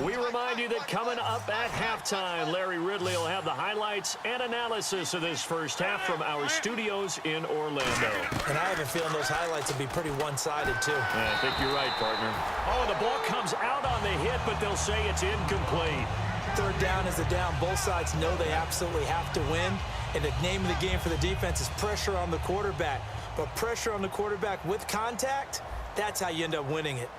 We remind you that coming up at halftime, Larry Ridley will have the highlights and analysis of this first half from our studios in Orlando. And I have a feeling those highlights will be pretty one-sided, too. Yeah, I think you're right, partner. Oh, the ball comes out on the hit, but they'll say it's incomplete. Third down is the down. Both sides know they absolutely have to win. And the name of the game for the defense is pressure on the quarterback. But pressure on the quarterback with contact, that's how you end up winning it.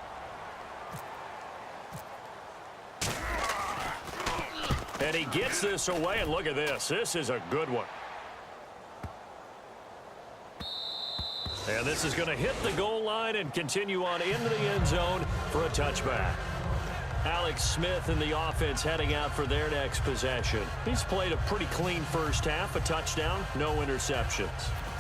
And he gets this away, and look at this. This is a good one. And this is going to hit the goal line and continue on into the end zone for a touchback. Alex Smith and the offense heading out for their next possession. He's played a pretty clean first half, a touchdown, no interceptions.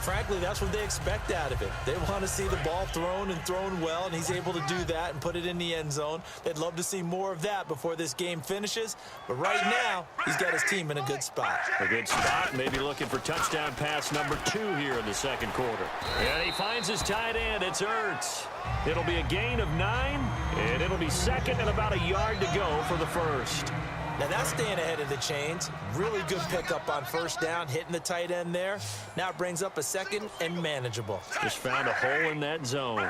Frankly, that's what they expect out of it. They want to see the ball thrown and thrown well, and he's able to do that and put it in the end zone. They'd love to see more of that before this game finishes. But right now, he's got his team in a good spot. A good spot, maybe looking for touchdown pass number 2 here in the second quarter. And he finds his tight end. It's Ertz. It'll be a gain of 9, and it'll be second and about a yard to go for the first. Now that's staying ahead of the chains. Really good pickup on first down, hitting the tight end there. Now it brings up a second and manageable. Just found a hole in that zone.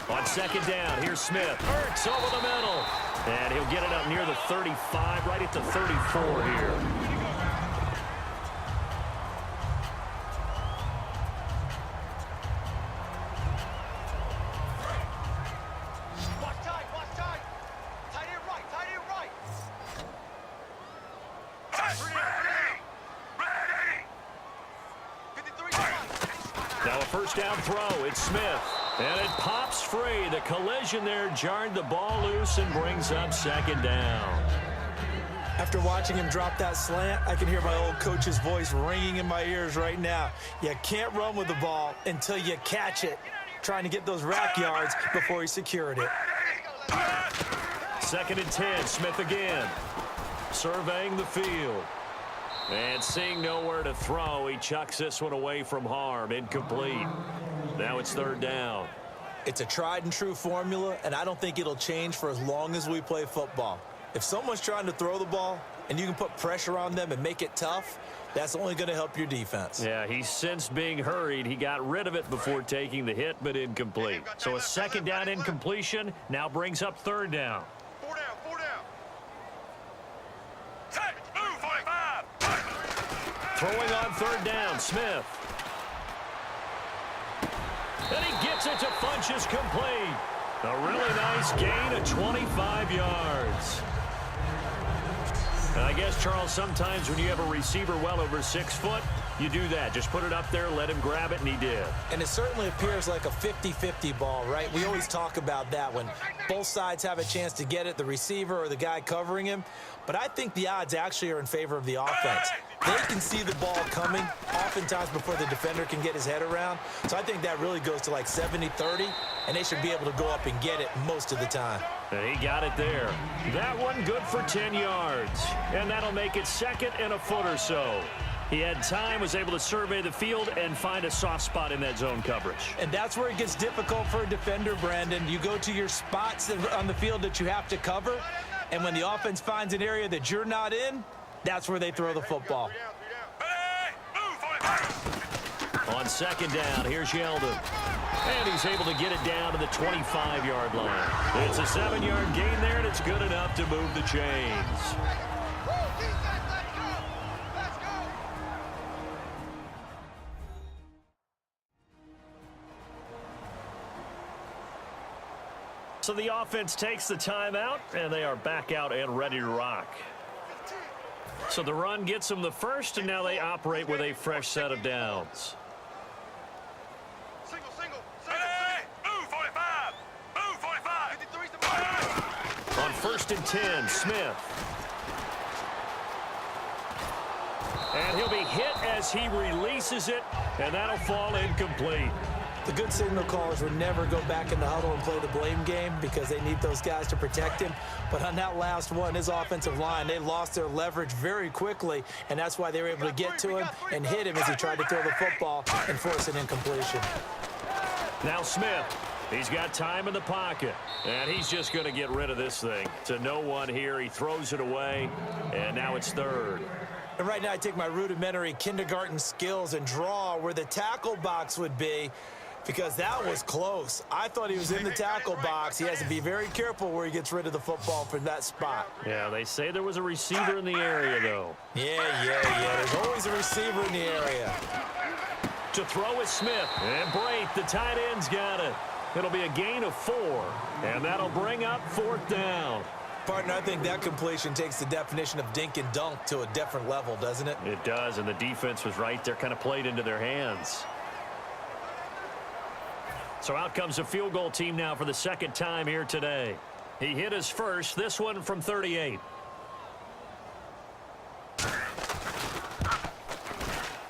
On second down, here's Smith. Ertz over the middle. And he'll get it up near the 35, right at the 34 here. Now a first down throw. It's Smith. And it pops free. The collision there jarred the ball loose and brings up second down. After watching him drop that slant, I can hear my old coach's voice ringing in my ears right now. You can't run with the ball until you catch it. Trying to get those rack yards before he secured it. Second and 10. Smith again. Surveying the field. And seeing nowhere to throw, he chucks this one away from harm. Incomplete. Now it's third down. It's a tried and true formula, and I don't think it'll change for as long as we play football. If someone's trying to throw the ball and you can put pressure on them and make it tough, that's only going to help your defense. Yeah, he sensed being hurried. He got rid of it before taking the hit, but incomplete. So a second down incompletion now brings up third down. Throwing on third down, Smith. And he gets it to Funchess complete. A really nice gain of 25 yards. And I guess, Charles, sometimes when you have a receiver well over 6 foot, you do that. Just put it up there, let him grab it, and he did. And it certainly appears like a 50-50 ball, right? We always talk about that when both sides have a chance to get it, the receiver or the guy covering him. But I think the odds actually are in favor of the offense. They can see the ball coming oftentimes before the defender can get his head around. So I think that really goes to like 70-30, and they should be able to go up and get it most of the time. And he got it there. That one good for 10 yards. And that'll make it second and a foot or so. He had time, was able to survey the field and find a soft spot in that zone coverage. And that's where it gets difficult for a defender, Brandon. You go to your spots on the field that you have to cover, and when the offense finds an area that you're not in, that's where they throw the football. On second down, here's Yeldon. And he's able to get it down to the 25-yard line. It's a 7-yard gain there, and it's good enough to move the chains. So the offense takes the timeout, and they are back out and ready to rock. So the run gets them the first, and now they operate with a fresh set of downs. On first and 10, Smith. And he'll be hit as he releases it, and that'll fall incomplete. The good signal callers would never go back in the huddle and play the blame game because they need those guys to protect him. But on that last one, his offensive line, they lost their leverage very quickly, and that's why they were able to get to him and hit him as he tried to throw the football and force an incompletion. Now Smith. He's got time in the pocket, and he's just going to get rid of this thing. To no one here. He throws it away, and now it's third. And right now I take my rudimentary kindergarten skills and draw where the tackle box would be, because that was close. I thought he was in the tackle box. He has to be very careful where he gets rid of the football from that spot. Yeah, they say there was a receiver in the area, though. Yeah. There's always a receiver in the area. To throw is Smith. And Brate, the tight end's got it. It'll be a gain of 4, and that'll bring up 4th down. Partner, I think that completion takes the definition of dink and dunk to a different level, doesn't it? It does, and the defense was right there, kind of played into their hands. So out comes a field goal team now for the second time here today. He hit his first, this one from 38.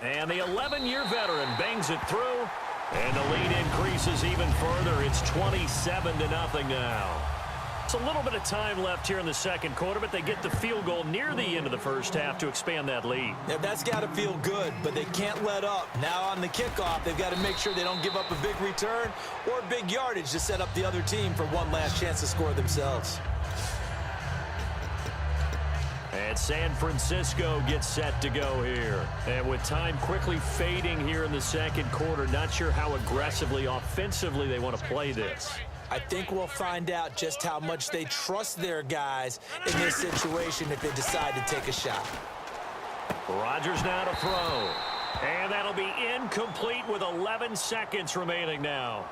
And the 11-year veteran bangs it through, and the lead increases even further. It's 27-0 now. It's a little bit of time left here in the second quarter, but they get the field goal near the end of the first half to expand that lead. Yeah, that's got to feel good, but they can't let up. Now on the kickoff, they've got to make sure they don't give up a big return or big yardage to set up the other team for one last chance to score themselves. And San Francisco gets set to go here. And with time quickly fading here in the second quarter, not sure how aggressively, offensively they want to play this. I think we'll find out just how much they trust their guys in this situation if they decide to take a shot. Rodgers now to throw. And that'll be incomplete with 11 seconds remaining now.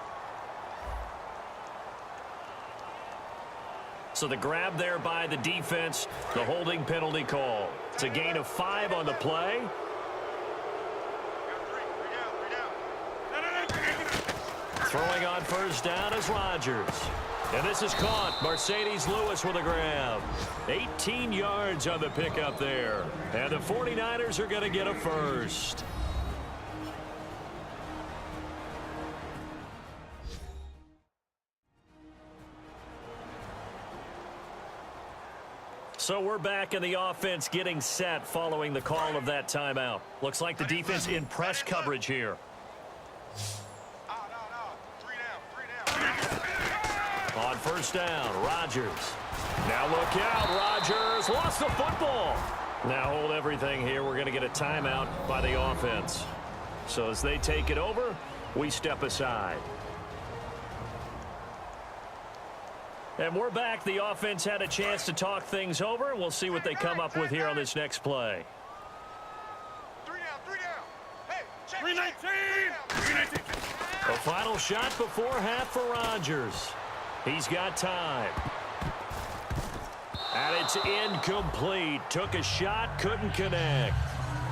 So the grab there by the defense, the holding penalty call. It's a gain of 5 on the play. Throwing on first down is Rodgers. And this is caught. Mercedes Lewis with a grab. 18 yards on the pickup there. And the 49ers are going to get a first. So we're back in the offense getting set following the call of that timeout. Looks like the defense in press coverage here. On first down, Rodgers. Now look out, Rodgers lost the football. Now hold everything here. We're going to get a timeout by the offense. So as they take it over, we step aside. And we're back. The offense had a chance to talk things over. We'll see what they come up with here on this next play. 3 down. Hey, check. 319. A final shot before half for Rodgers. He's got time. And it's incomplete. Took a shot, couldn't connect.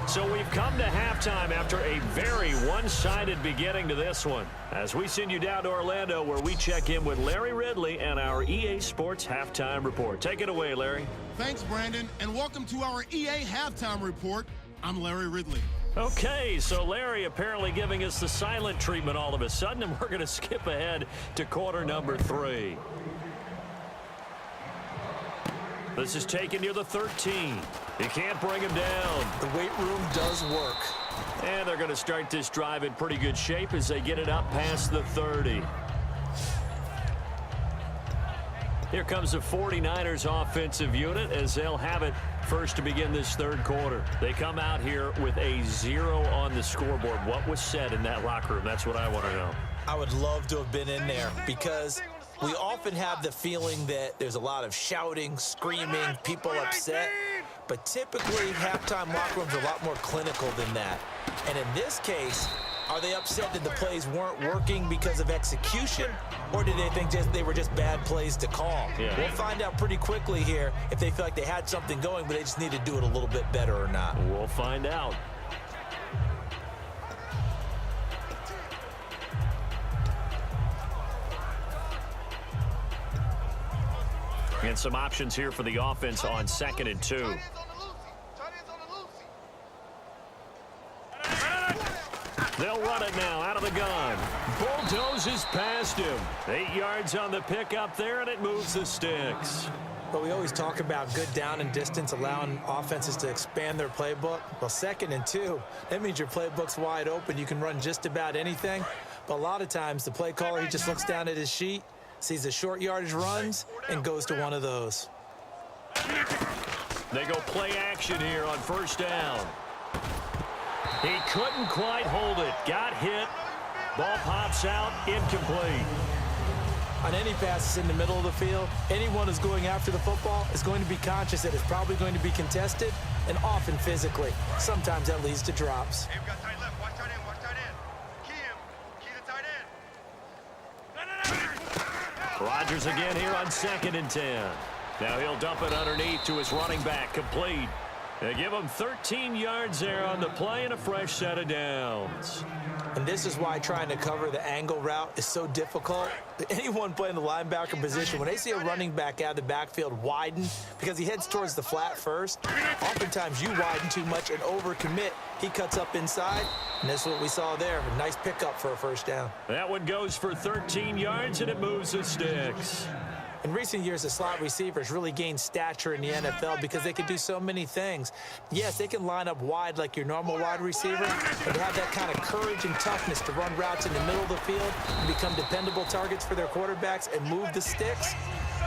So we've come to halftime after a very one-sided beginning to this one. As we send you down to Orlando, where we check in with Larry Ridley and our EA Sports Halftime Report. Take it away, Larry. Thanks, Brandon, and welcome to our EA Halftime Report. I'm Larry Ridley. Okay, so Larry apparently giving us the silent treatment all of a sudden, and we're going to skip ahead to quarter number 3. This is taken near the 13. You can't bring him down. The weight room does work. And they're going to start this drive in pretty good shape as they get it up past the 30. Here comes the 49ers offensive unit as they'll have it first to begin this third quarter. They come out here with a 0 on the scoreboard. What was said in that locker room? That's what I want to know. I would love to have been in there because we often have the feeling that there's a lot of shouting, screaming, people upset. But typically, halftime locker rooms are a lot more clinical than that. And in this case, are they upset that the plays weren't working because of execution, or did they think they were just bad plays to call? Yeah. We'll find out pretty quickly here if they feel like they had something going, but they just need to do it a little bit better or not. We'll find out. And some options here for the offense on 2nd and 2. They'll run it now out of the gun. Bulldozes past him. 8 yards on the pickup there, and it moves the sticks. But we always talk about good down and distance, allowing offenses to expand their playbook. Well, 2nd and 2, that means your playbook's wide open. You can run just about anything. But a lot of times, the play caller, he just looks down at his sheet, sees the short yardage runs, and goes to one of those. They go play action here on first down. He couldn't quite hold it. Got hit. Ball pops out. Incomplete. On any passes in the middle of the field, anyone who's going after the football is going to be conscious that it's probably going to be contested, and often physically. Sometimes that leads to drops. Hey, we got tight left. Watch tight end. Watch tight end. Key him. Key the tight end. Rodgers again here on 2nd and 10. Now he'll dump it underneath to his running back. Complete. They give him 13 yards there on the play and a fresh set of downs. And this is why trying to cover the angle route is so difficult. Anyone playing the linebacker position, when they see a running back out of the backfield widen because he heads towards the flat first, oftentimes you widen too much and overcommit. He cuts up inside, and that's what we saw there. A nice pickup for a first down. That one goes for 13 yards, and it moves the sticks. In recent years, the slot receivers really gained stature in the NFL because they can do so many things. Yes, they can line up wide like your normal wide receiver, but to have that kind of courage and toughness to run routes in the middle of the field and become dependable targets for their quarterbacks and move the sticks,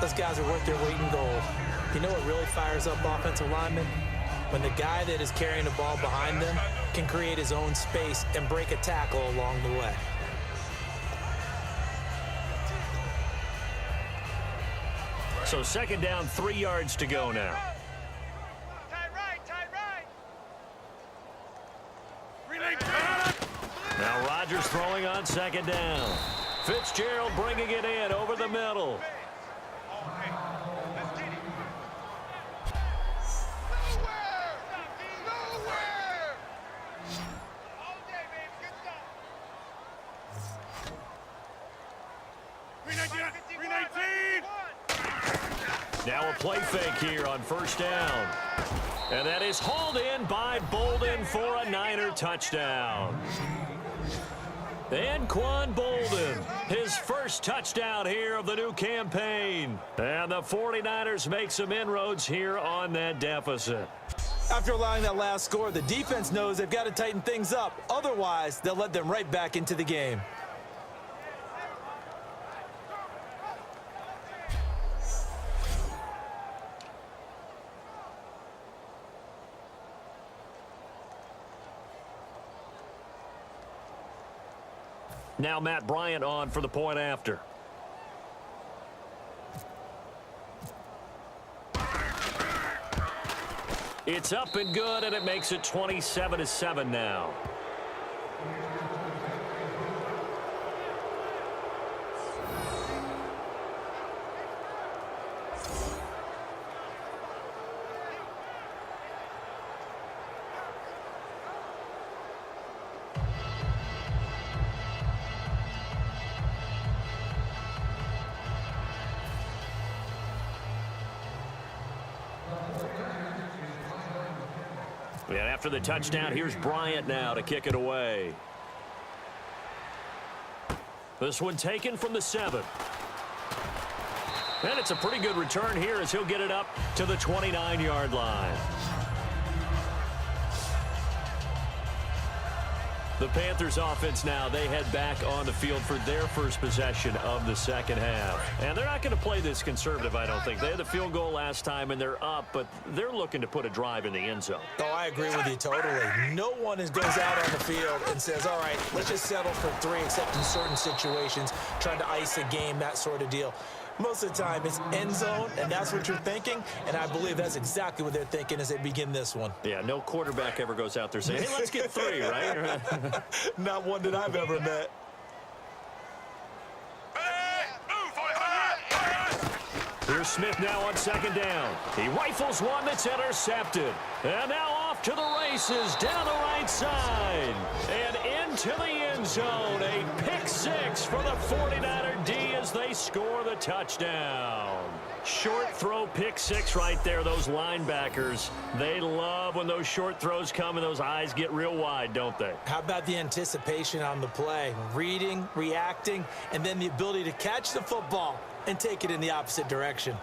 those guys are worth their weight in gold. You know what really fires up offensive linemen? When the guy that is carrying the ball behind them can create his own space and break a tackle along the way. So 2nd down, 3 yards to go now. Tight right. Tight right. Now Rodgers throwing on 2nd down. Fitzgerald bringing it in over the middle. Let's get it. Nowhere. All day, baby. Good stuff. 319. Now a play fake here on first down. And that is hauled in by Bolden for a Niner touchdown. And Quan Bolden, his first touchdown here of the new campaign. And the 49ers make some inroads here on that deficit. After allowing that last score, the defense knows they've got to tighten things up. Otherwise, they'll let them right back into the game. Now Matt Bryant on for the point after. It's up and good, and it makes it 27-7 now. And after the touchdown, here's Bryant now to kick it away. This one taken from the 7. And it's a pretty good return here as he'll get it up to the 29-yard line. The Panthers offense now, they head back on the field for their first possession of the second half. And they're not going to play this conservative, I don't think. They had the field goal last time, and they're up, but they're looking to put a drive in the end zone. Oh, I agree with you totally. No one goes out on the field and says, all right, let's just settle for 3, except in certain situations, trying to ice a game, that sort of deal. Most of the time, it's end zone, and that's what you're thinking, and I believe that's exactly what they're thinking as they begin this one. Yeah, no quarterback ever goes out there saying, hey, let's get 3, right? Not one that I've ever met. Here's Smith now on second down. He rifles one that's intercepted. And now off to the races down the right side. And into the end zone. A pick six for the 49er D as they score the touchdown. Short throw pick six right there. Those linebackers, they love when those short throws come and those eyes get real wide, don't they? How about the anticipation on the play? Reading, reacting, and then the ability to catch the football and take it in the opposite direction.